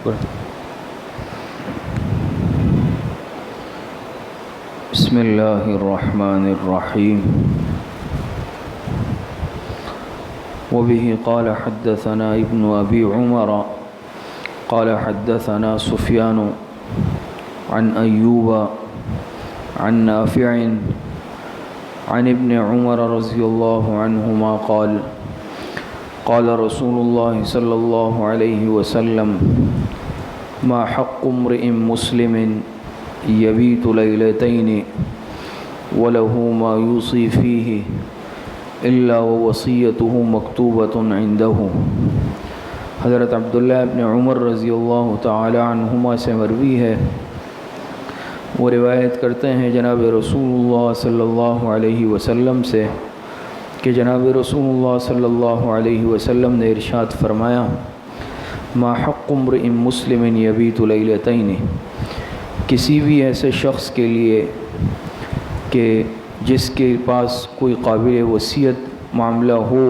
بسم اللہ الرحمن الرحیم وبه قال حدثنا ابن ابی عمر قال حدثنا سفیان عن ایوب عن نافع عن ابن عمر رضی اللہ عنہما قال قال رسول اللہ صلی اللہ علیہ وسلم ما حق امرئ مسلم یبیت لیلتین وله ما یوصی فیہ الا ووصیته مکتوبۃ عنده۔ حضرت عبداللہ ابن عمر رضی اللہ تعالی عنہما سے مروی ہے، وہ روایت کرتے ہیں جناب رسول اللہ صلی اللہ علیہ وسلم سے کہ جناب رسول اللہ صلی اللہ علیہ وسلم نے ارشاد فرمایا ما حق امرئ مسلم یبیت لیلتین، کسی بھی ایسے شخص کے لیے کہ جس کے پاس کوئی قابل وصیت معاملہ ہو،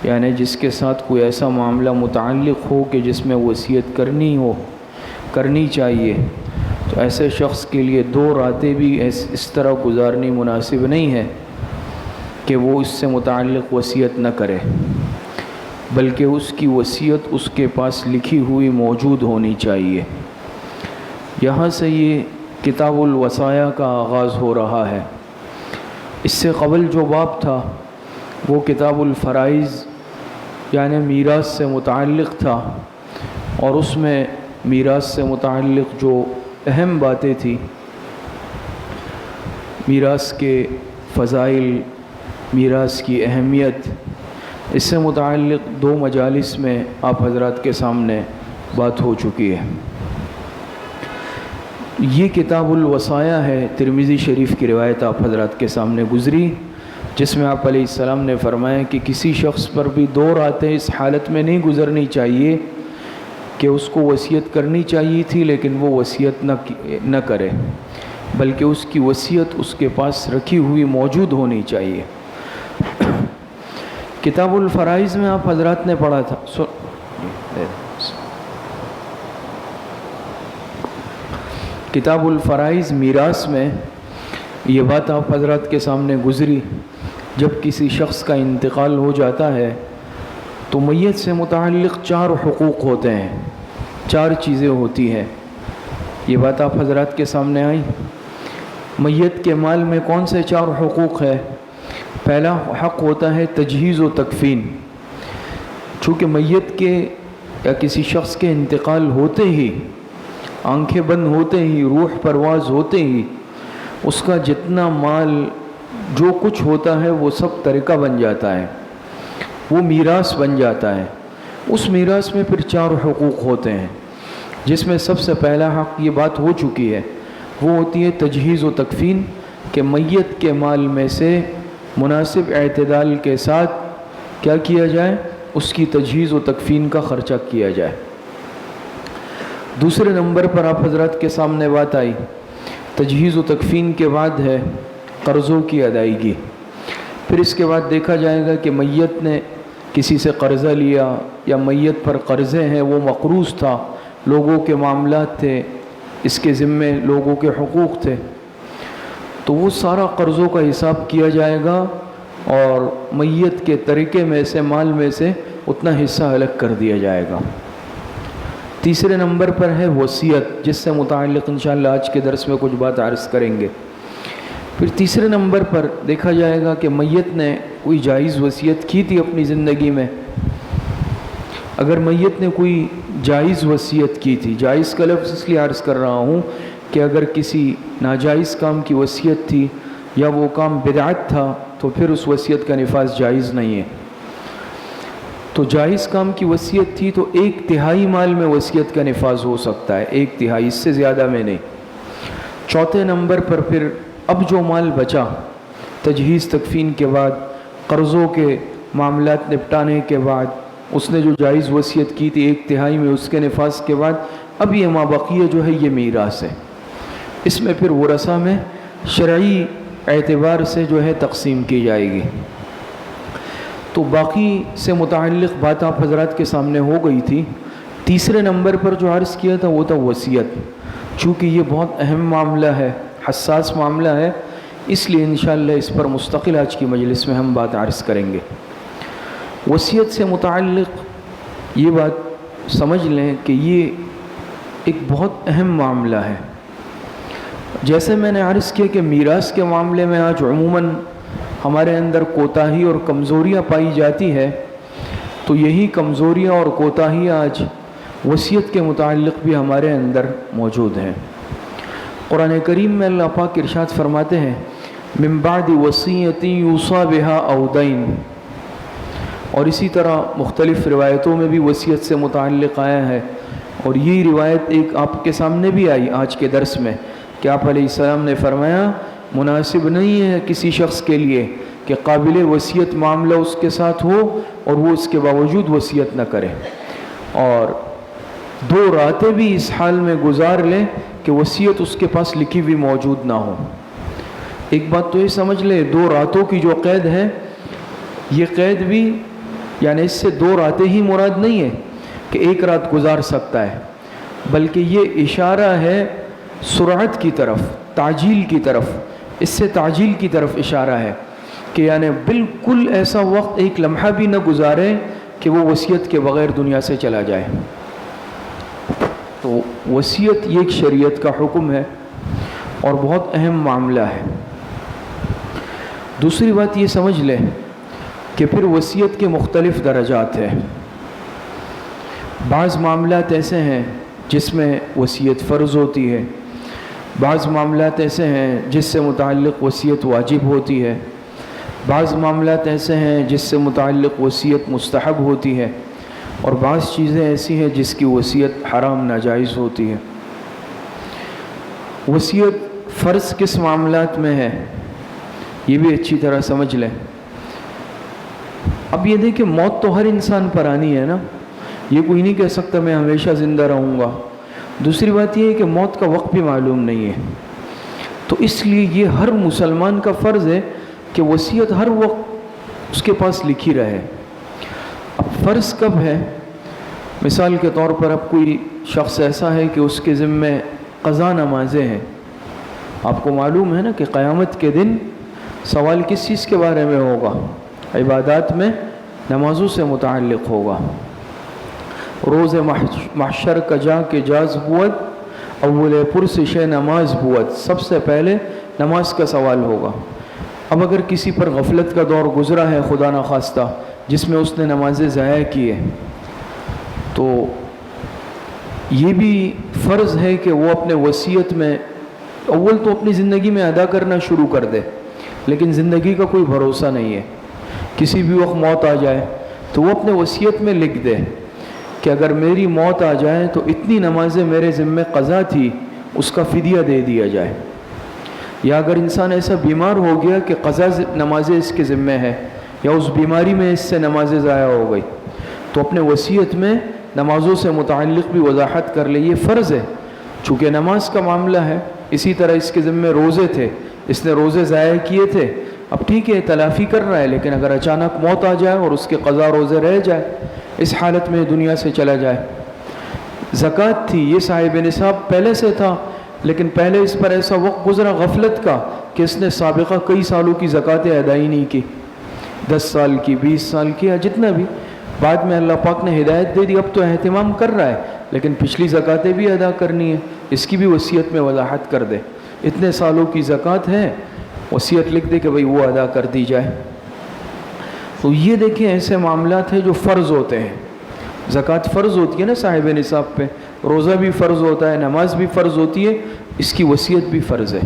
یعنی جس کے ساتھ کوئی ایسا معاملہ متعلق ہو کہ جس میں وصیت کرنی چاہیے، تو ایسے شخص کے لیے 2 راتیں بھی اس طرح گزارنی مناسب نہیں ہے کہ وہ اس سے متعلق وصیت نہ کرے، بلکہ اس کی وصیت اس کے پاس لکھی ہوئی موجود ہونی چاہیے۔ یہاں سے یہ کتاب الوصایا کا آغاز ہو رہا ہے۔ اس سے قبل جو باب تھا وہ کتاب الفرائض یعنی میراث سے متعلق تھا، اور اس میں میراث سے متعلق جو اہم باتیں تھیں، میراث کے فضائل، میراث کی اہمیت، اس سے متعلق 2 مجالس میں آپ حضرات کے سامنے بات ہو چکی ہے۔ یہ کتاب الوصایا ہے، ترمذی شریف کی روایت آپ حضرات کے سامنے گزری، جس میں آپ علیہ السلام نے فرمایا کہ کسی شخص پر بھی 2 راتیں اس حالت میں نہیں گزرنی چاہیے کہ اس کو وصیت کرنی چاہیے تھی لیکن وہ وصیت نہ کرے، بلکہ اس کی وصیت اس کے پاس رکھی ہوئی موجود ہونی چاہیے۔ کتاب الفرائض میں آپ حضرات نے پڑھا تھا، کتاب الفرائض میراث میں یہ بات آپ حضرات کے سامنے گزری، جب کسی شخص کا انتقال ہو جاتا ہے تو میت سے متعلق 4 حقوق ہوتے ہیں، 4 چیزیں ہوتی ہیں۔ یہ بات آپ حضرات کے سامنے آئی۔ میت کے مال میں کون سے 4 حقوق ہے؟ پہلا حق ہوتا ہے تجہیز و تکفین۔ چونکہ میت کے یا کسی شخص کے انتقال ہوتے ہی، آنکھیں بند ہوتے ہی، روح پرواز ہوتے ہی، اس کا جتنا مال جو کچھ ہوتا ہے وہ سب ترکہ بن جاتا ہے، وہ میراث بن جاتا ہے۔ اس میراث میں پھر 4 حقوق ہوتے ہیں، جس میں سب سے پہلا حق یہ بات ہو چکی ہے، وہ ہوتی ہے تجہیز و تکفین، کہ میت کے مال میں سے مناسب اعتدال کے ساتھ کیا کیا جائے، اس کی تجہیز و تکفین کا خرچہ کیا جائے۔ دوسرے نمبر پر آپ حضرات کے سامنے بات آئی، تجہیز و تکفین کے بعد ہے قرضوں کی ادائیگی۔ پھر اس کے بعد دیکھا جائے گا کہ میت نے کسی سے قرضہ لیا یا میت پر قرضے ہیں، وہ مقروض تھا، لوگوں کے معاملات تھے، اس کے ذمے لوگوں کے حقوق تھے، تو وہ سارا قرضوں کا حساب کیا جائے گا اور میت کے ترکے میں سے، مال میں سے اتنا حصہ الگ کر دیا جائے گا۔ تیسرے نمبر پر ہے وصیت، جس سے متعلق انشاءاللہ آج کے درس میں کچھ بات عرض کریں گے۔ پھر تیسرے نمبر پر دیکھا جائے گا کہ میت نے کوئی جائز وصیت کی تھی اپنی زندگی میں۔ اگر میت نے کوئی جائز وصیت کی تھی، جائز کا لفظ اس لیے عرض کر رہا ہوں کہ اگر کسی ناجائز کام کی وصیت تھی یا وہ کام بدعت تھا تو پھر اس وصیت کا نفاذ جائز نہیں ہے۔ تو جائز کام کی وصیت تھی تو 1/3 مال میں وصیت کا نفاذ ہو سکتا ہے، 1/3، اس سے زیادہ میں نہیں۔ چوتھے نمبر پر پھر اب جو مال بچا تجہیز تکفین کے بعد، قرضوں کے معاملات نپٹانے کے بعد، اس نے جو جائز وصیت کی تھی 1/3 میں، اس کے نفاذ کے بعد اب یہ مابقیہ جو ہے یہ میراث ہے۔ اس میں پھر ورثہ میں شرعی اعتبار سے جو ہے تقسیم کی جائے گی۔ تو باقی سے متعلق بات آپ حضرات کے سامنے ہو گئی تھی۔ تیسرے نمبر پر جو عرض کیا تھا وہ تھا وصیت. چونکہ یہ بہت اہم معاملہ ہے، حساس معاملہ ہے، اس لیے انشاءاللہ اس پر مستقل آج کی مجلس میں ہم بات عرض کریں گے. وصیت سے متعلق یہ بات سمجھ لیں کہ یہ ایک بہت اہم معاملہ ہے. جیسے میں نے عرض کیا کہ میراث کے معاملے میں آج عموماً ہمارے اندر کوتاہی اور کمزوریاں پائی جاتی ہے، تو یہی کمزوریاں اور کوتاہیاں آج وصیت کے متعلق بھی ہمارے اندر موجود ہیں. قرآن کریم میں اللہ پاک ارشاد فرماتے ہیں من بعد وصیۃ یوصی بہا او دین، اور اسی طرح مختلف روایتوں میں بھی وصیت سے متعلق آیا ہے. اور یہ روایت ایک آپ کے سامنے بھی آئی آج کے درس میں کہ آپ علیہ السلام نے فرمایا مناسب نہیں ہے کسی شخص کے لیے کہ قابل وصیت معاملہ اس کے ساتھ ہو اور وہ اس کے باوجود وصیت نہ کرے، اور 2 راتیں بھی اس حال میں گزار لیں کہ وصیت اس کے پاس لکھی ہوئی موجود نہ ہو. ایک بات تو یہ سمجھ لیں، 2 راتوں کی جو قید ہے، یہ قید بھی یعنی اس سے 2 راتیں ہی مراد نہیں ہے کہ 1 رات گزار سکتا ہے، بلکہ یہ اشارہ ہے سرعت کی طرف، تعجیل کی طرف. اس سے تعجیل کی طرف اشارہ ہے کہ یعنی بالکل ایسا وقت 1 لمحہ بھی نہ گزارے کہ وہ وصیت کے بغیر دنیا سے چلا جائے. تو وصیت یہ ایک شریعت کا حکم ہے اور بہت اہم معاملہ ہے. دوسری بات یہ سمجھ لیں کہ پھر وصیت کے مختلف درجات ہیں. بعض معاملات ایسے ہیں جس میں وصیت فرض ہوتی ہے، بعض معاملات ایسے ہیں جس سے متعلق وصیت واجب ہوتی ہے، بعض معاملات ایسے ہیں جس سے متعلق وصیت مستحب ہوتی ہے، اور بعض چیزیں ایسی ہیں جس کی وصیت حرام ناجائز ہوتی ہے. وصیت فرض کس معاملات میں ہے یہ بھی اچھی طرح سمجھ لیں. اب یہ دیکھیں موت تو ہر انسان پر آنی ہے نا، یہ کوئی نہیں کہہ سکتا میں ہمیشہ زندہ رہوں گا. دوسری بات یہ ہے کہ موت کا وقت بھی معلوم نہیں ہے، تو اس لیے یہ ہر مسلمان کا فرض ہے کہ وصیت ہر وقت اس کے پاس لکھی رہے. اب فرض کب ہے؟ مثال کے طور پر اب کوئی شخص ایسا ہے کہ اس کے ذمے قضا نمازیں ہیں. آپ کو معلوم ہے نا کہ قیامت کے دن سوال کس چیز کے بارے میں ہوگا؟ عبادات میں نمازوں سے متعلق ہوگا. روز محشر کا جا کے جاز بوت اول پرسش نماز بوت، سب سے پہلے نماز کا سوال ہوگا. اب اگر کسی پر غفلت کا دور گزرا ہے خدا نخواستہ جس میں اس نے نمازیں ضائع کی ہے، تو یہ بھی فرض ہے کہ وہ اپنے وصیت میں اول تو اپنی زندگی میں ادا کرنا شروع کر دے. لیکن زندگی کا کوئی بھروسہ نہیں ہے، کسی بھی وقت موت آ جائے تو وہ اپنے وصیت میں لکھ دے کہ اگر میری موت آ جائے تو اتنی نمازیں میرے ذمے قضا تھی، اس کا فدیہ دے دیا جائے. یا اگر انسان ایسا بیمار ہو گیا کہ قضا نمازیں اس کے ذمے ہے، یا اس بیماری میں اس سے نمازیں ضائع ہو گئی، تو اپنے وصیت میں نمازوں سے متعلق بھی وضاحت کر لے. یہ فرض ہے چونکہ نماز کا معاملہ ہے. اسی طرح اس کے ذمے روزے تھے، اس نے روزے ضائع کیے تھے، اب ٹھیک ہے تلافی کر رہا ہے، لیکن اگر اچانک موت آ جائے اور اس کے قضا روزے رہ جائے، اس حالت میں دنیا سے چلا جائے. زکوٰۃ تھی، یہ صاحب نصاب پہلے سے تھا، لیکن پہلے اس پر ایسا وقت گزرا غفلت کا کہ اس نے سابقہ کئی سالوں کی زکوٰتیں ادا ہی نہیں کی، 10 سال کی، 20 سال کی، یا جتنا بھی. بعد میں اللہ پاک نے ہدایت دے دی، اب تو اہتمام کر رہا ہے، لیکن پچھلی زکوٰتیں بھی ادا کرنی ہے، اس کی بھی وصیت میں وضاحت کر دے. اتنے سالوں کی زکوٰۃ ہے، وصیت لکھ دے کہ بھئی وہ ادا کر دی جائے. تو یہ دیکھیں ایسے معاملات ہیں جو فرض ہوتے ہیں. زکوٰۃ فرض ہوتی ہے نا صاحب نصاب پہ، روزہ بھی فرض ہوتا ہے، نماز بھی فرض ہوتی ہے، اس کی وصیت بھی فرض ہے.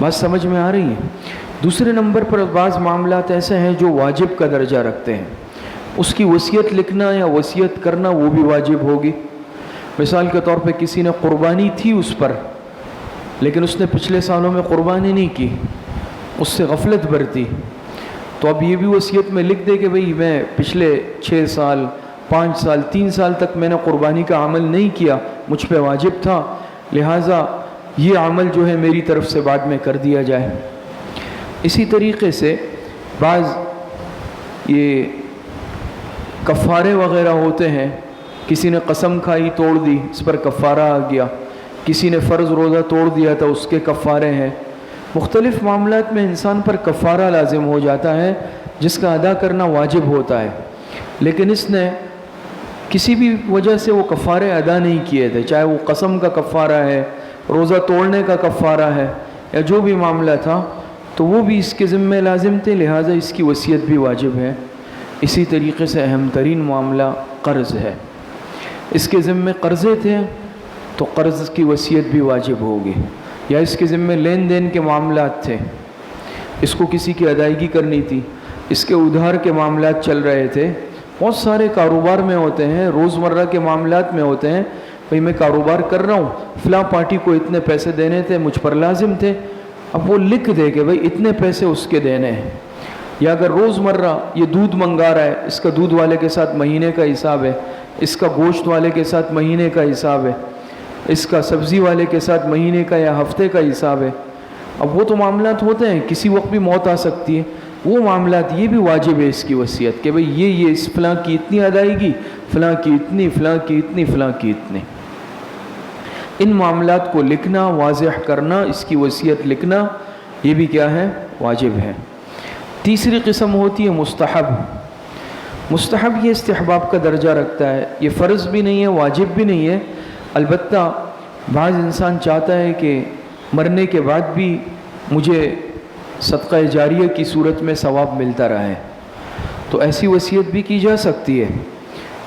بات سمجھ میں آ رہی ہے؟ دوسرے نمبر پر بعض معاملات ایسے ہیں جو واجب کا درجہ رکھتے ہیں، اس کی وصیت لکھنا یا وصیت کرنا وہ بھی واجب ہوگی. مثال کے طور پہ کسی نے قربانی تھی اس پر، لیکن اس نے پچھلے سالوں میں قربانی نہیں کی، اس سے غفلت برتی، تو اب یہ بھی وصیت میں لکھ دے کہ بھئی میں پچھلے 6 سال 5 سال 3 سال تک میں نے قربانی کا عمل نہیں کیا، مجھ پہ واجب تھا، لہٰذا یہ عمل جو ہے میری طرف سے بعد میں کر دیا جائے. اسی طریقے سے بعض یہ کفارے وغیرہ ہوتے ہیں کسی نے قسم کھائی توڑ دی، اس پر کفارہ آ گیا، کسی نے فرض روزہ توڑ دیا تھا، اس کے کفارے ہیں۔ مختلف معاملات میں انسان پر کفارہ لازم ہو جاتا ہے جس کا ادا کرنا واجب ہوتا ہے، لیکن اس نے کسی بھی وجہ سے وہ کفارے ادا نہیں کیے تھے، چاہے وہ قسم کا کفارہ ہے، روزہ توڑنے کا کفارہ ہے، یا جو بھی معاملہ تھا، تو وہ بھی اس کے ذمہ لازم تھے، لہٰذا اس کی وصیت بھی واجب ہے۔ اسی طریقے سے اہم ترین معاملہ قرض ہے، اس کے ذمہ قرضے تھے تو قرض کی وصیت بھی واجب ہوگی، یا اس کے ذمہ لین دین کے معاملات تھے، اس کو کسی کی ادائیگی کرنی تھی، اس کے ادھار کے معاملات چل رہے تھے، بہت سارے کاروبار میں ہوتے ہیں، روزمرہ کے معاملات میں ہوتے ہیں، بھئی میں کاروبار کر رہا ہوں، فلاں پارٹی کو اتنے پیسے دینے تھے، مجھ پر لازم تھے، اب وہ لکھ دے کہ بھئی اتنے پیسے اس کے دینے ہیں۔ یا اگر روزمرہ یہ دودھ منگا رہا ہے، اس کا دودھ والے کے ساتھ مہینے کا حساب ہے، اس کا گوشت والے کے ساتھ مہینے کا حساب ہے، اس کا سبزی والے کے ساتھ مہینے کا یا ہفتے کا حساب ہے، اب وہ تو معاملات ہوتے ہیں، کسی وقت بھی موت آ سکتی ہے، وہ معاملات یہ بھی واجب ہے اس کی وصیت کہ بھئی یہ اس فلاں کی اتنی ادائیگی، فلاں کی اتنی، فلاں کی اتنی، فلاں کی اتنی۔ ان معاملات کو لکھنا، واضح کرنا، اس کی وصیت لکھنا، یہ بھی کیا ہے؟ واجب ہے۔ تیسری قسم ہوتی ہے مستحب۔ مستحب یہ استحباب کا درجہ رکھتا ہے، یہ فرض بھی نہیں ہے، واجب بھی نہیں ہے، البتہ بعض انسان چاہتا ہے کہ مرنے کے بعد بھی مجھے صدقہ جاریہ کی صورت میں ثواب ملتا رہے، تو ایسی وصیت بھی کی جا سکتی ہے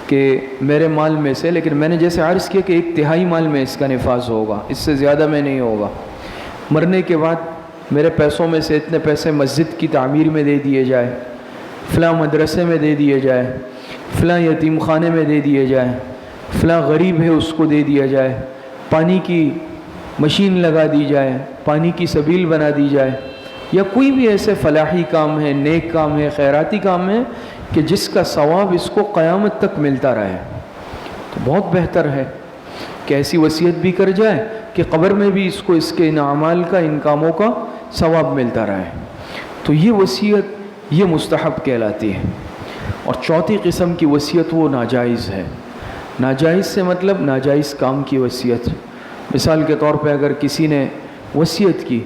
کہ میرے مال میں سے، لیکن میں نے جیسے عرض کیا کہ 1/3 مال میں اس کا نفاذ ہوگا، اس سے زیادہ میں نہیں ہوگا۔ مرنے کے بعد میرے پیسوں میں سے اتنے پیسے مسجد کی تعمیر میں دے دیے جائے، فلاں مدرسے میں دے دیے جائے، فلاں یتیم خانے میں دے دیے جائے، فلاں غریب ہے اس کو دے دیا جائے، پانی کی مشین لگا دی جائے، پانی کی سبیل بنا دی جائے، یا کوئی بھی ایسے فلاحی کام ہے، نیک کام ہے، خیراتی کام ہے کہ جس کا ثواب اس کو قیامت تک ملتا رہے، تو بہت بہتر ہے کہ ایسی وصیت بھی کر جائے کہ قبر میں بھی اس کو اس کے ان اعمال کا، ان کاموں کا ثواب ملتا رہے، تو یہ وصیت یہ مستحب کہلاتی ہے۔ اور چوتھی قسم کی وصیت وہ ناجائز ہے۔ ناجائز سے مطلب ناجائز کام کی وصیت۔ مثال کے طور پہ اگر کسی نے وصیت کی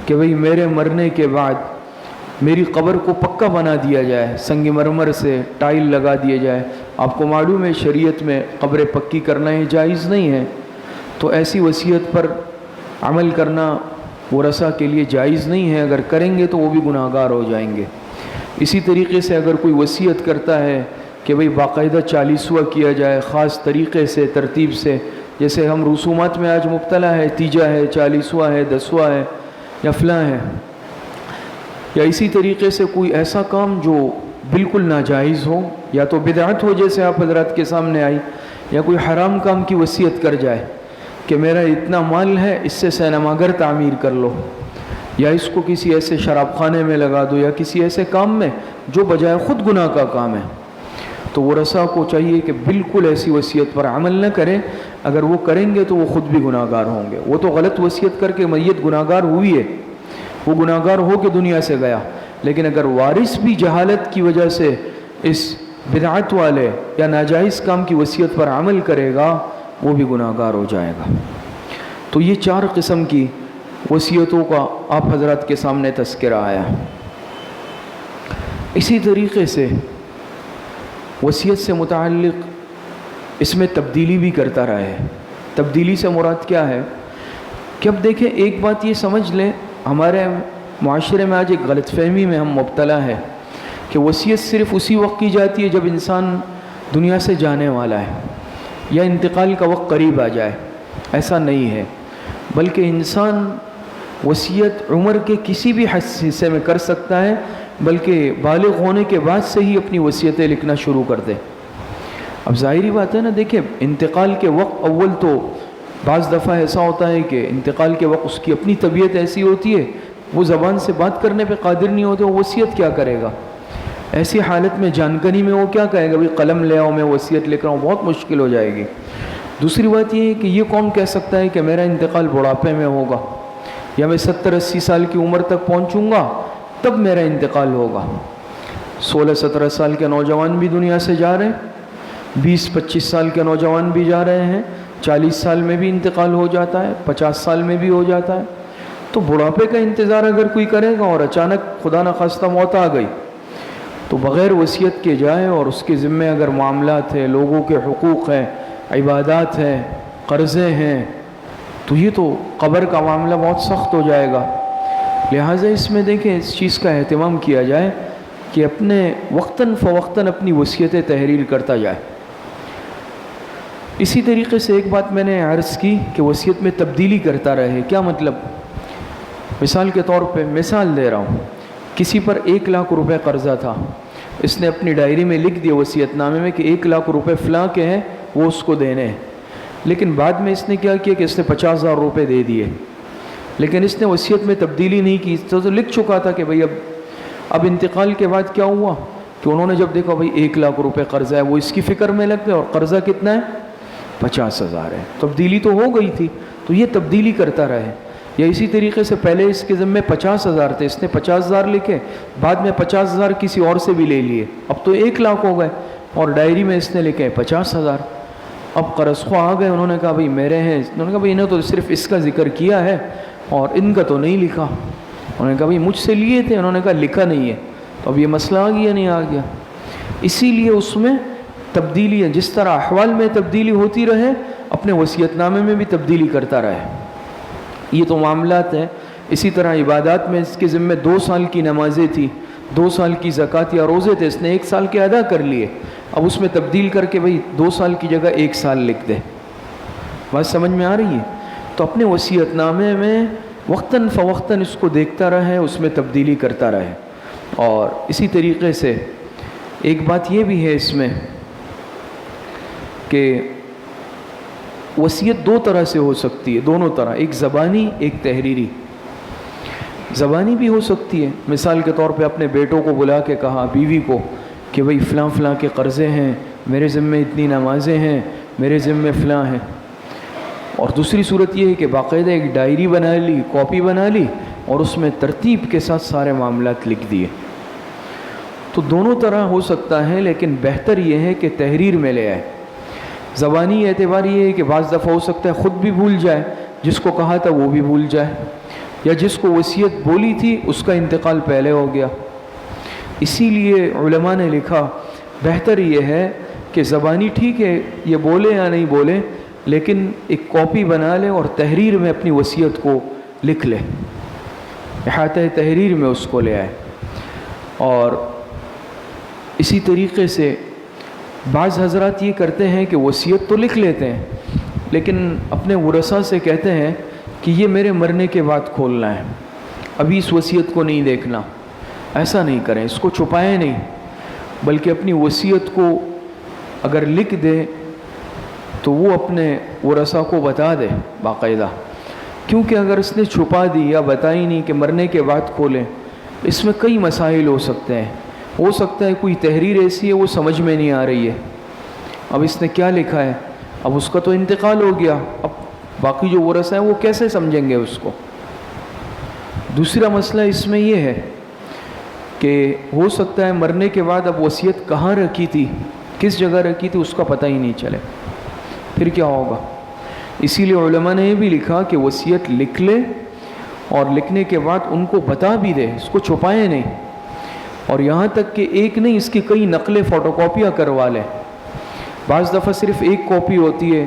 کہ بھئی میرے مرنے کے بعد میری قبر کو پکا بنا دیا جائے، سنگ مرمر سے ٹائل لگا دیا جائے، آپ کو معلوم ہے شریعت میں قبر پکی کرنا ہی جائز نہیں ہے، تو ایسی وصیت پر عمل کرنا ورثہ کے لیے جائز نہیں ہے، اگر کریں گے تو وہ بھی گناہگار ہو جائیں گے۔ اسی طریقے سے اگر کوئی وصیت کرتا ہے کہ بھئی باقاعدہ 40واں کیا جائے، خاص طریقے سے، ترتیب سے، جیسے ہم رسومات میں آج مبتلا ہے، تیجا ہے، 40واں ہے، 10واں ہے، یا فلاں ہے، یا اسی طریقے سے کوئی ایسا کام جو بالکل ناجائز ہو، یا تو بدعت ہو جیسے آپ حضرات کے سامنے آئی، یا کوئی حرام کام کی وصیت کر جائے کہ میرا اتنا مال ہے، اس سے سینما گھر تعمیر کر لو، یا اس کو کسی ایسے شراب خانے میں لگا دو، یا کسی ایسے کام میں جو بجائے خود گناہ کا کام ہے، تو ورثہ کو چاہیے کہ بالکل ایسی وصیت پر عمل نہ کریں، اگر وہ کریں گے تو وہ خود بھی گناہ گار ہوں گے۔ وہ تو غلط وصیت کر کے میت گناہ گار ہوئی ہے، وہ گناہ گار ہو کے دنیا سے گیا، لیکن اگر وارث بھی جہالت کی وجہ سے اس بدعت والے یا ناجائز کام کی وصیت پر عمل کرے گا، وہ بھی گناہ گار ہو جائے گا۔ تو یہ 4 قسم کی وصیتوں کا آپ حضرات کے سامنے تذکرہ آیا۔ اسی طریقے سے وصیت سے متعلق اس میں تبدیلی بھی کرتا رہا ہے۔ تبدیلی سے مراد کیا ہے کہ اب دیکھیں، ایک بات یہ سمجھ لیں، ہمارے معاشرے میں آج ایک غلط فہمی میں ہم مبتلا ہے کہ وصیت صرف اسی وقت کی جاتی ہے جب انسان دنیا سے جانے والا ہے یا انتقال کا وقت قریب آ جائے۔ ایسا نہیں ہے، بلکہ انسان وصیت عمر کے کسی بھی حصے میں کر سکتا ہے، بلکہ بالغ ہونے کے بعد سے ہی اپنی وصیتیں لکھنا شروع کر دے۔ اب ظاہری بات ہے نا، دیکھیں انتقال کے وقت اول تو بعض دفعہ ایسا ہوتا ہے کہ انتقال کے وقت اس کی اپنی طبیعت ایسی ہوتی ہے، وہ زبان سے بات کرنے پہ قادر نہیں ہوتے، وہ وصیت کیا کرے گا؟ ایسی حالت میں جانکنی میں وہ کیا کہے گا؟ بھئی قلم لے آؤ، میں وصیت لکھ رہا ہوں، بہت مشکل ہو جائے گی۔ دوسری بات یہ ہے کہ یہ کون کہہ سکتا ہے کہ میرا انتقال بڑھاپے میں ہوگا، یا میں 70-80 سال کی عمر تک پہنچوں گا تب میرا انتقال ہوگا؟ 16-17 سال کے نوجوان بھی دنیا سے جا رہے ہیں، 20-25 سال کے نوجوان بھی جا رہے ہیں، 40 سال میں بھی انتقال ہو جاتا ہے، 50 سال میں بھی ہو جاتا ہے۔ تو بڑھاپے کا انتظار اگر کوئی کرے گا اور اچانک خدا نخواستہ موت آ گئی تو بغیر وصیت کے جائے اور اس کے ذمے اگر معاملات ہیں، لوگوں کے حقوق ہیں، عبادات ہیں، قرضے ہیں، تو یہ تو قبر کا معاملہ بہت سخت ہو جائے گا۔ لہٰذا اس میں دیکھیں اس چیز کا اہتمام کیا جائے کہ اپنے وقتاً فوقتاً اپنی وصیتیں تحریر کرتا جائے۔ اسی طریقے سے ایک بات میں نے عرض کی کہ وصیت میں تبدیلی کرتا رہے۔ کیا مطلب؟ مثال کے طور پہ مثال دے رہا ہوں، کسی پر 1 لاکھ روپے قرضہ تھا، اس نے اپنی ڈائری میں لکھ دیا وصیت نامے میں کہ 1 لاکھ روپے فلاں کے ہیں، وہ اس کو دینے ہیں، لیکن بعد میں اس نے کیا کیا کہ اس نے 50,000 روپے دے دیے، لیکن اس نے وصیت میں تبدیلی نہیں کی۔ تو لکھ چکا تھا کہ بھئی اب انتقال کے بعد کیا ہوا کہ انہوں نے جب دیکھا بھئی 1 لاکھ روپے قرضہ ہے، وہ اس کی فکر میں لگ گئے اور قرضہ کتنا ہے؟ 50,000 ہے۔ تبدیلی تو ہو گئی تھی، تو یہ تبدیلی کرتا رہے۔ یا اسی طریقے سے پہلے اس کے ذمے 50,000 تھے، اس نے 50,000 لکھے، بعد میں 50,000 کسی اور سے بھی لے لیے، اب تو 1 لاکھ ہو گئے، اور ڈائری میں اس نے لکھے 50,000۔ اب قرض خواہ آ گئے، انہوں نے کہا بھئی میرے ہیں، انہوں نے کہا بھئی انہوں نے تو صرف اس کا ذکر کیا ہے اور ان کا تو نہیں لکھا۔ انہوں نے کہا بھئی مجھ سے لیے تھے، انہوں نے کہا لکھا نہیں ہے۔ تو اب یہ مسئلہ آ گیا نہیں آ گیا؟ اسی لیے اس میں تبدیلی ہے، جس طرح احوال میں تبدیلی ہوتی رہے اپنے وصیت نامے میں بھی تبدیلی کرتا رہے۔ یہ تو معاملات ہیں۔ اسی طرح عبادات میں اس کے ذمے 2 سال کی نمازیں تھی، 2 سال کی زکوٰۃ یا روزے تھے، اس نے 1 سال کے ادا کر لیے، اب اس میں تبدیل کر کے بھئی 2 سال کی جگہ 1 سال لکھ دے۔ بات سمجھ میں آ رہی ہے؟ تو اپنے وصیت نامے میں وقتاً فوقتاً اس کو دیکھتا رہے، اس میں تبدیلی کرتا رہے۔ اور اسی طریقے سے ایک بات یہ بھی ہے اس میں کہ وصیت 2 طرح سے ہو سکتی ہے، دونوں طرح، ایک زبانی ایک تحریری۔ زبانی بھی ہو سکتی ہے، مثال کے طور پہ اپنے بیٹوں کو بلا کے کہا، بیوی کو، کہ بھئی فلاں فلاں کے قرضے ہیں، میرے ذمے اتنی نمازیں ہیں، میرے ذمے فلاں ہیں۔ اور دوسری صورت یہ ہے کہ باقاعدہ ایک ڈائری بنا لی، کاپی بنا لی اور اس میں ترتیب کے ساتھ سارے معاملات لکھ دیے۔ تو دونوں طرح ہو سکتا ہے، لیکن بہتر یہ ہے کہ تحریر میں لے آئے۔ زبانی اعتبار یہ ہے کہ بعض دفعہ ہو سکتا ہے خود بھی بھول جائے، جس کو کہا تھا وہ بھی بھول جائے، یا جس کو وصیت بولی تھی اس کا انتقال پہلے ہو گیا۔ اسی لیے علماء نے لکھا بہتر یہ ہے کہ زبانی ٹھیک ہے یہ بولے یا نہیں بولے، لیکن ایک کاپی بنا لے اور تحریر میں اپنی وصیت کو لکھ لے، احاطہ تحریر میں اس کو لے آئے۔ اور اسی طریقے سے بعض حضرات یہ کرتے ہیں کہ وصیت تو لکھ لیتے ہیں لیکن اپنے ورثاء سے کہتے ہیں کہ یہ میرے مرنے کے بعد کھولنا ہے، ابھی اس وصیت کو نہیں دیکھنا۔ ایسا نہیں کریں، اس کو چھپائیں نہیں، بلکہ اپنی وصیت کو اگر لکھ دے تو وہ اپنے ورثاء کو بتا دے باقاعدہ، کیونکہ اگر اس نے چھپا دی یا بتائی نہیں کہ مرنے کے بعد کھولیں، اس میں کئی مسائل ہو سکتے ہیں۔ ہو سکتا ہے کوئی تحریر ایسی ہے وہ سمجھ میں نہیں آ رہی ہے، اب اس نے کیا لکھا ہے، اب اس کا تو انتقال ہو گیا، اب باقی جو ورثاء ہیں وہ کیسے سمجھیں گے اس کو۔ دوسرا مسئلہ اس میں یہ ہے کہ ہو سکتا ہے مرنے کے بعد اب وصیت کہاں رکھی تھی، کس جگہ رکھی تھی، اس کا پتہ ہی نہیں چلے، پھر کیا ہوگا؟ اسی لیے علماء نے یہ بھی لکھا کہ وصیت لکھ لے اور لکھنے کے بعد ان کو بتا بھی دے، اس کو چھپائے نہیں، اور یہاں تک کہ ایک نہیں اس کی کئی نقلیں فوٹو کاپیاں کروا لیں۔ بعض دفعہ صرف ایک کاپی ہوتی ہے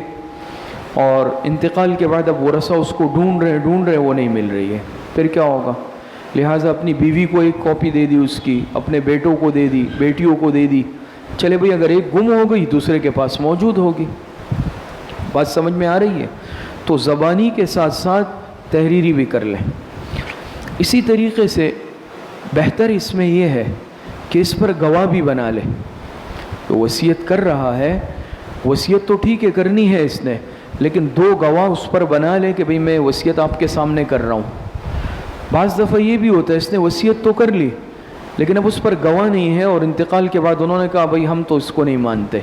اور انتقال کے بعد اب ورثاء اس کو ڈھونڈ رہے وہ نہیں مل رہی ہے، پھر کیا ہوگا؟ لہٰذا اپنی بیوی کو ایک کاپی دے دی، اس کی اپنے بیٹوں کو دے دی، بیٹیوں کو دے دی، چلے بھئی اگر ایک گم ہو گئی دوسرے کے پاس موجود ہوگی۔ بات سمجھ میں آ رہی ہے؟ تو زبانی کے ساتھ ساتھ تحریری بھی کر لیں۔ اسی طریقے سے بہتر اس میں یہ ہے کہ اس پر گواہ بھی بنا لے، تو وصیت کر رہا ہے، وصیت تو ٹھیک ہے کرنی ہے اس نے، لیکن 2 گواہ اس پر بنا لے کہ بھئی میں وصیت آپ کے سامنے کر رہا ہوں۔ بعض دفعہ یہ بھی ہوتا ہے اس نے وصیت تو کر لی لیکن اب اس پر گواہ نہیں ہے، اور انتقال کے بعد انہوں نے کہا بھئی ہم تو اس کو نہیں مانتے۔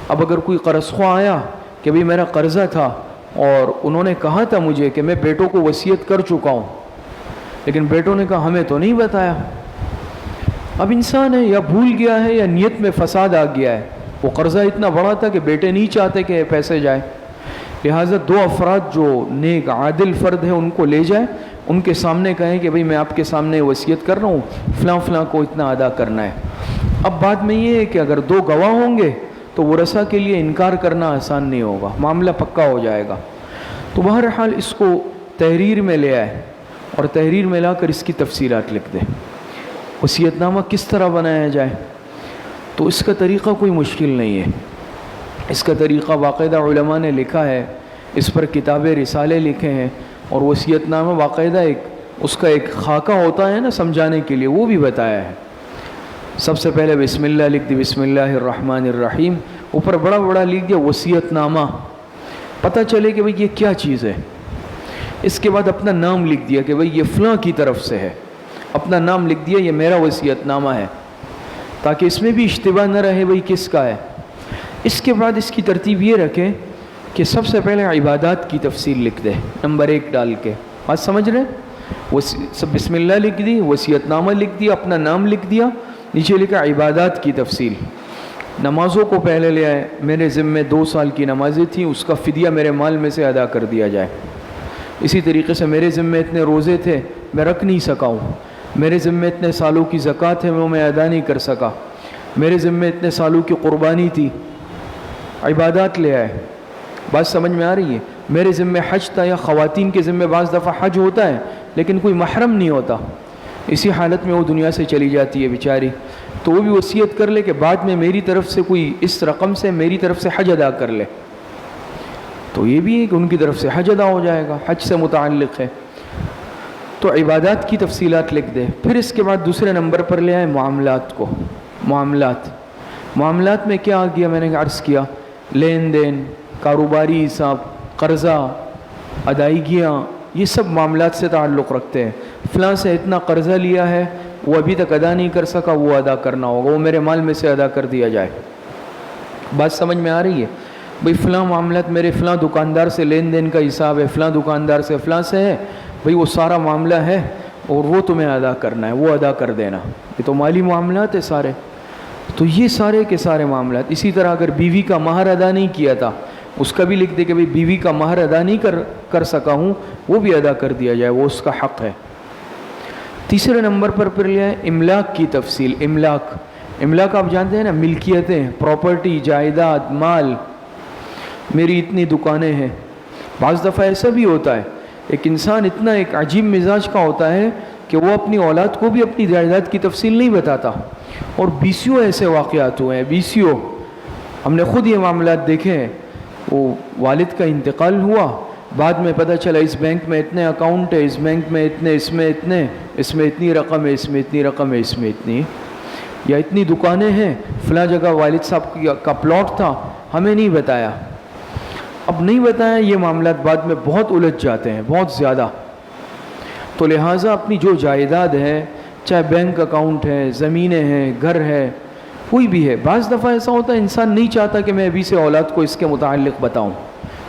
اب اگر کوئی قرض خواہ آیا کہ بھئی میرا قرضہ تھا اور انہوں نے کہا تھا مجھے کہ میں بیٹوں کو وصیت کر چکا ہوں، لیکن بیٹوں نے کہا ہمیں تو نہیں بتایا، اب انسان ہے یا بھول گیا ہے یا نیت میں فساد آ گیا ہے، وہ قرضہ اتنا بڑا تھا کہ بیٹے نہیں چاہتے کہ پیسے جائے، لہٰذا 2 افراد جو نیک عادل فرد ہیں ان کو لے جائے، ان کے سامنے کہیں کہ بھئی میں آپ کے سامنے وصیت کر رہا ہوں، فلاں فلاں کو اتنا ادا کرنا ہے۔ اب بات میں یہ ہے کہ اگر 2 گواہ ہوں گے تو ورثہ کے لیے انکار کرنا آسان نہیں ہوگا، معاملہ پکا ہو جائے گا۔ تو بہرحال اس کو تحریر میں لے آئے اور تحریر میں لا کر اس کی تفصیلات لکھ دے، وصیت نامہ کس طرح بنایا جائے۔ تو اس کا طریقہ کوئی مشکل نہیں ہے، اس کا طریقہ باقاعدہ علماء نے لکھا ہے، اس پر کتابیں رسالے لکھے ہیں، اور وصیت نامہ باقاعدہ اس کا ایک خاکہ ہوتا ہے نا سمجھانے کے لیے، وہ بھی بتایا ہے۔ سب سے پہلے بسم اللہ لکھ دی، بسم اللہ الرحمن الرحیم، اوپر بڑا بڑا لکھ دیا وصیت نامہ، پتہ چلے کہ بھئی یہ کیا چیز ہے۔ اس کے بعد اپنا نام لکھ دیا کہ بھئی یہ فلاں کی طرف سے ہے، اپنا نام لکھ دیا، یہ میرا وصیت نامہ ہے، تاکہ اس میں بھی اشتباہ نہ رہے بھئی کس کا ہے۔ اس کے بعد اس کی ترتیب یہ رکھے کہ سب سے پہلے عبادات کی تفصیل لکھ دے، نمبر 1 ڈال کے، بات سمجھ رہے؟ بسم اللہ لکھ دی، وصیت نامہ لکھ دیا، اپنا نام لکھ دیا، نیچے لکھا عبادات کی تفصیل۔ نمازوں کو پہلے لے آئے، میرے ذمے 2 سال کی نمازیں تھیں، اس کا فدیہ میرے مال میں سے ادا کر دیا جائے۔ اسی طریقے سے میرے ذمے اتنے روزے تھے، میں رکھ نہیں سکا ہوں، میرے ذمے اتنے سالوں کی زکوٰۃ ہے، وہ میں ادا نہیں کر سکا، میرے ذمے اتنے سالوں کی قربانی تھی، عبادات لے آئے۔ بات سمجھ میں آ رہی ہے؟ میرے ذمے حج تھا، یا خواتین کے ذمے بعض دفعہ حج ہوتا ہے لیکن کوئی محرم نہیں ہوتا، اسی حالت میں وہ دنیا سے چلی جاتی ہے بیچاری، تو وہ بھی وصیت کر لے کہ بعد میں میری طرف سے کوئی اس رقم سے میری طرف سے حج ادا کر لے، تو یہ بھی ہے کہ ان کی طرف سے حج ادا ہو جائے گا، حج سے متعلق ہے۔ تو عبادات کی تفصیلات لکھ دے۔ پھر اس کے بعد دوسرے نمبر پر لے آئے معاملات کو، معاملات میں کیا آ گیا، میں نے عرض کیا، لین دین، کاروباری حساب، قرضہ، ادائیگیاں، یہ سب معاملات سے تعلق رکھتے ہیں۔ فلاں سے اتنا قرضہ لیا ہے، وہ ابھی تک ادا نہیں کر سکا، وہ ادا کرنا ہوگا، وہ میرے مال میں سے ادا کر دیا جائے۔ بات سمجھ میں آ رہی ہے؟ بھئی فلاں معاملات میرے فلاں دکاندار سے لین دین کا حساب ہے، فلاں دکاندار سے فلاں سے ہے، بھئی وہ سارا معاملہ ہے اور وہ تمہیں ادا کرنا ہے، وہ ادا کر دینا، یہ تو مالی معاملات ہے سارے۔ تو یہ سارے کے سارے معاملات۔ اسی طرح اگر بیوی کا مہر ادا نہیں کیا تھا، اس کا بھی لکھ دے کہ بھئی بیوی کا مہر ادا نہیں کر سکا ہوں، وہ بھی ادا کر دیا جائے، وہ اس کا حق ہے۔ تیسرے نمبر پر پھر لیا ہے املاک کی تفصیل۔ املاک آپ جانتے ہیں نا، ملکیتیں، پراپرٹی، جائیداد، مال۔ میری اتنی دکانیں ہیں۔ بعض دفعہ ایسا بھی ہوتا ہے، ایک انسان اتنا ایک عجیب مزاج کا ہوتا ہے کہ وہ اپنی اولاد کو بھی اپنی جائیداد کی تفصیل نہیں بتاتا، اور بیسیوں ایسے واقعات ہوئے ہیں، بیسیوں، ہم نے خود یہ معاملات دیکھے ہیں۔ وہ والد کا انتقال ہوا، بعد میں پتہ چلا اس بینک میں اتنے اکاؤنٹ ہے، اس بینک میں اتنے، اس میں اتنے، اس میں اتنی رقم ہے، اس میں اتنی رقم ہے، اس میں اتنی، یا اتنی دکانیں ہیں، فلاں جگہ والد صاحب کا پلاٹ تھا، ہمیں نہیں بتایا۔ اب نہیں بتایا، یہ معاملات بعد میں بہت الجھ جاتے ہیں، بہت زیادہ۔ تو لہٰذا اپنی جو جائیداد ہے، چاہے بینک اکاؤنٹ ہے، زمینیں ہیں، گھر ہے، کوئی بھی ہے، بعض دفعہ ایسا ہوتا ہے انسان نہیں چاہتا کہ میں ابھی سے اولاد کو اس کے متعلق بتاؤں،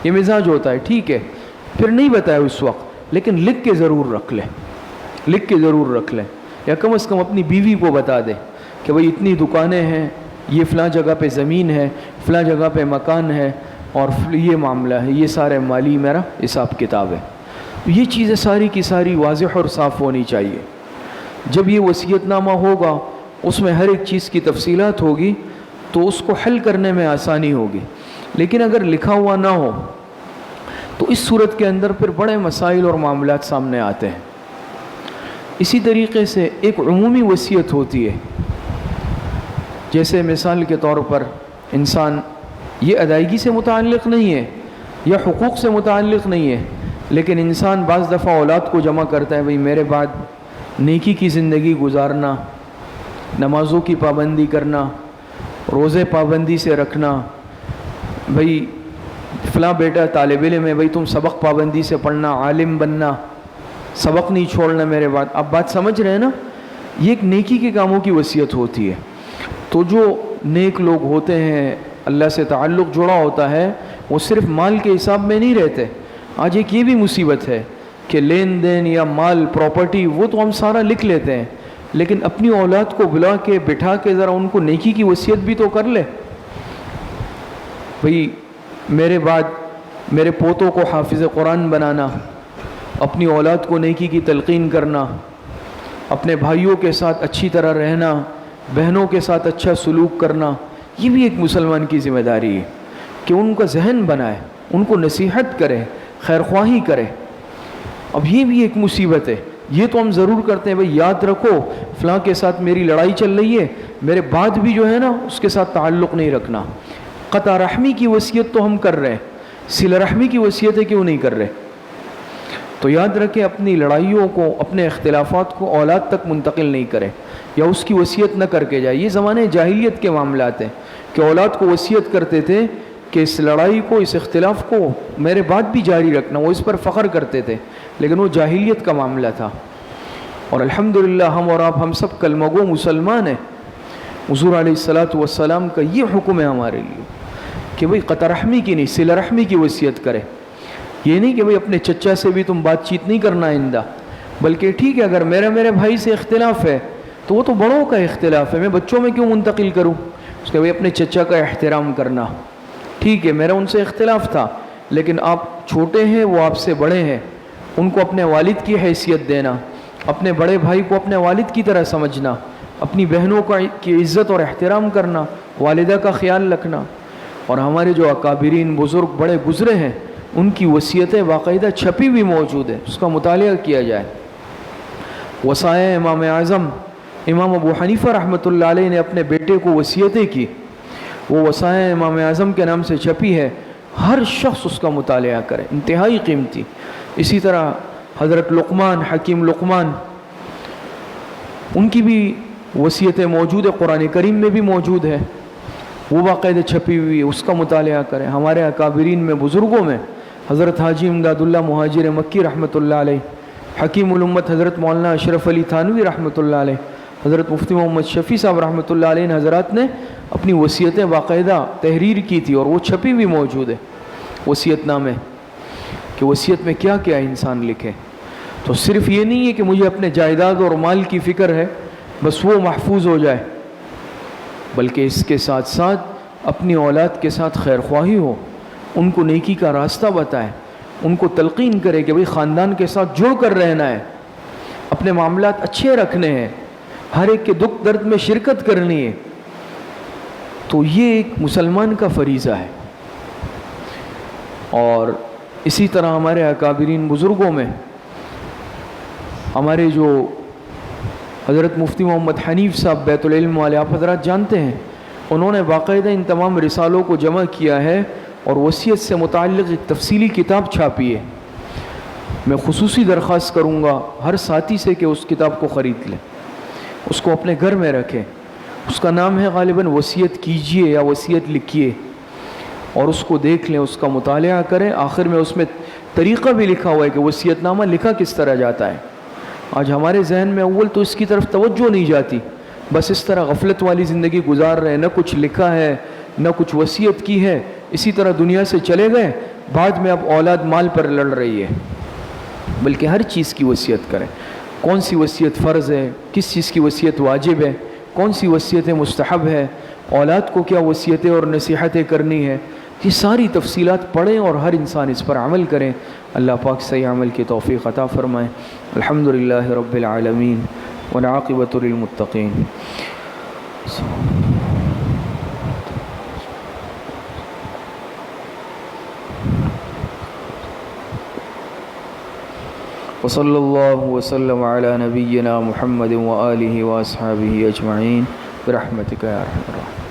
یہ مزاج ہوتا ہے، ٹھیک ہے، پھر نہیں بتایا اس وقت، لیکن لکھ کے ضرور رکھ لیں، لکھ کے ضرور رکھ لیں، یا کم از کم اپنی بیوی کو بتا دیں کہ بھئی اتنی دکانیں ہیں، یہ فلاں جگہ پہ زمین ہے، فلاں جگہ پہ مکان ہے، اور یہ معاملہ ہے، یہ سارے مالی میرا حساب کتاب ہے۔ یہ چیزیں ساری کی ساری واضح اور صاف ہونی چاہیے۔ جب یہ وصیت نامہ ہوگا، اس میں ہر ایک چیز کی تفصیلات ہوگی، تو اس کو حل کرنے میں آسانی ہوگی۔ لیکن اگر لکھا ہوا نہ ہو تو اس صورت کے اندر پھر بڑے مسائل اور معاملات سامنے آتے ہیں۔ اسی طریقے سے ایک عمومی وصیت ہوتی ہے، جیسے مثال کے طور پر انسان، یہ ادائیگی سے متعلق نہیں ہے یا حقوق سے متعلق نہیں ہے، لیکن انسان بعض دفعہ اولاد کو جمع کرتا ہے، بھئی میرے بعد نیکی کی زندگی گزارنا، نمازوں کی پابندی کرنا، روزے پابندی سے رکھنا، بھئی فلاں بیٹا طالب علم ہے، بھئی تم سبق پابندی سے پڑھنا، عالم بننا، سبق نہیں چھوڑنا میرے بعد۔ اب بات سمجھ رہے ہیں نا؟ یہ ایک نیکی کے کاموں کی وصیت ہوتی ہے۔ تو جو نیک لوگ ہوتے ہیں، اللہ سے تعلق جڑا ہوتا ہے، وہ صرف مال کے حساب میں نہیں رہتے۔ آج ایک یہ بھی مصیبت ہے کہ لین دین یا مال، پراپرٹی، وہ تو ہم سارا لکھ لیتے ہیں، لیکن اپنی اولاد کو بلا کے بٹھا کے ذرا ان کو نیکی کی وصیت بھی تو کر لے، بھئی میرے بعد میرے پوتوں کو حافظ قرآن بنانا، اپنی اولاد کو نیکی کی تلقین کرنا، اپنے بھائیوں کے ساتھ اچھی طرح رہنا، بہنوں کے ساتھ اچھا سلوک کرنا، یہ بھی ایک مسلمان کی ذمہ داری ہے کہ ان کا ذہن بنائے، ان کو نصیحت کرے، خیر خواہی کرے۔ اب یہ بھی ایک مصیبت ہے، یہ تو ہم ضرور کرتے ہیں، بھئی یاد رکھو فلاں کے ساتھ میری لڑائی چل رہی ہے، میرے بعد بھی جو ہے نا اس کے ساتھ تعلق نہیں رکھنا۔ قطع رحمی کی وصیت تو ہم کر رہے ہیں، صلہ رحمی کی وصیتیں کیوں نہیں کر رہے؟ تو یاد رکھیں اپنی لڑائیوں کو، اپنے اختلافات کو اولاد تک منتقل نہیں کرے یا اس کی وصیت نہ کر کے جائے۔ یہ زمانے جاہلیت کے معاملات ہیں کہ اولاد کو وصیت کرتے تھے کہ اس لڑائی کو، اس اختلاف کو میرے بعد بھی جاری رکھنا، وہ اس پر فخر کرتے تھے، لیکن وہ جاہلیت کا معاملہ تھا۔ اور الحمدللہ ہم اور آپ، ہم سب کلمہ گو مسلمان ہیں۔ حضور علیہ السلام کا یہ حکم ہے ہمارے لیے کہ بھئی قطع رحمی کی نہیں، صلہ رحمی کی وصیت کرے۔ یہ نہیں کہ بھئی اپنے چچا سے بھی تم بات چیت نہیں کرنا آئندہ، بلکہ ٹھیک ہے اگر میرے بھائی سے اختلاف ہے تو وہ تو بڑوں کا اختلاف ہے، میں بچوں میں کیوں منتقل کروں؟ اس کے بھئی اپنے چچا کا احترام کرنا، ٹھیک ہے میرا ان سے اختلاف تھا لیکن آپ چھوٹے ہیں، وہ آپ سے بڑے ہیں، ان کو اپنے والد کی حیثیت دینا، اپنے بڑے بھائی کو اپنے والد کی طرح سمجھنا، اپنی بہنوں کی عزت اور احترام کرنا، والدہ کا خیال رکھنا۔ اور ہمارے جو اکابرین بزرگ بڑے گزرے ہیں ان کی وصیتیں باقاعدہ چھپی بھی موجود ہیں، اس کا مطالعہ کیا جائے۔ وصایا امام اعظم امام ابو حنیفہ رحمۃ اللہ علیہ نے اپنے بیٹے کو وصیتیں کی، وہ وصایا امام اعظم کے نام سے چھپی ہے، ہر شخص اس کا مطالعہ کرے، انتہائی قیمتی۔ اسی طرح حضرت لقمان، حکیم لقمان، ان کی بھی وصیتیں موجود ہے، قرآن کریم میں بھی موجود ہے، وہ باقاعدہ چھپی ہوئی ہے، اس کا مطالعہ کریں۔ ہمارے اکابرین میں، بزرگوں میں حضرت حاجی امداد اللہ مہاجر مکی رحمۃ اللہ علیہ، حکیم الامت حضرت مولانا اشرف علی تھانوی رحمۃ اللہ علیہ، حضرت مفتی محمد شفیع صاحب رحمۃ اللہ علیہ نے حضرات نے اپنی وصیتیں باقاعدہ تحریر کی تھی اور وہ چھپی ہوئی موجود ہے وصیت نامے، کہ وصیت میں کیا کیا انسان لکھے۔ تو صرف یہ نہیں ہے کہ مجھے اپنے جائیداد اور مال کی فکر ہے بس وہ محفوظ ہو جائے، بلکہ اس کے ساتھ ساتھ اپنی اولاد کے ساتھ خیر خواہی ہو، ان کو نیکی کا راستہ بتائے، ان کو تلقین کرے کہ بھئی خاندان کے ساتھ جڑ کر رہنا ہے، اپنے معاملات اچھے رکھنے ہیں، ہر ایک کے دکھ درد میں شرکت کرنی ہے۔ تو یہ ایک مسلمان کا فریضہ ہے۔ اور اسی طرح ہمارے اکابرین بزرگوں میں ہمارے جو حضرت مفتی محمد حنیف صاحب بیت العلم والے، آپ حضرات جانتے ہیں، انہوں نے باقاعدہ ان تمام رسالوں کو جمع کیا ہے اور وصیت سے متعلق ایک تفصیلی کتاب چھاپی ہے۔ میں خصوصی درخواست کروں گا ہر ساتھی سے کہ اس کتاب کو خرید لیں، اس کو اپنے گھر میں رکھیں۔ اس کا نام ہے غالباً وصیت کیجئے یا وصیت لکھیے، اور اس کو دیکھ لیں، اس کا مطالعہ کریں۔ آخر میں اس میں طریقہ بھی لکھا ہوا ہے کہ وصیت نامہ لکھا کس طرح جاتا ہے۔ آج ہمارے ذہن میں اول تو اس کی طرف توجہ نہیں جاتی، بس اس طرح غفلت والی زندگی گزار رہے ہیں، نہ کچھ لکھا ہے نہ کچھ وصیت کی ہے، اسی طرح دنیا سے چلے گئے، بعد میں اب اولاد مال پر لڑ رہی ہے۔ بلکہ ہر چیز کی وصیت کریں، کون سی وصیت فرض ہے، کس چیز کی وصیت واجب ہے، کون سی وصیتیں مستحب ہے، اولاد کو کیا وصیتیں اور نصیحتیں کرنی ہے، یہ ساری تفصیلات پڑھیں اور ہر انسان اس پر عمل کریں۔ اللہ پاک صحیح عمل کی توفیق عطا فرمائیں۔ الحمدللہ رب العالمین والعاقبۃ للمتقین۔ وصلی اللہ وسلم علی نبینا محمد وآلہ واصحابہ اجمعین برحمتک یا ارحم الراحمین۔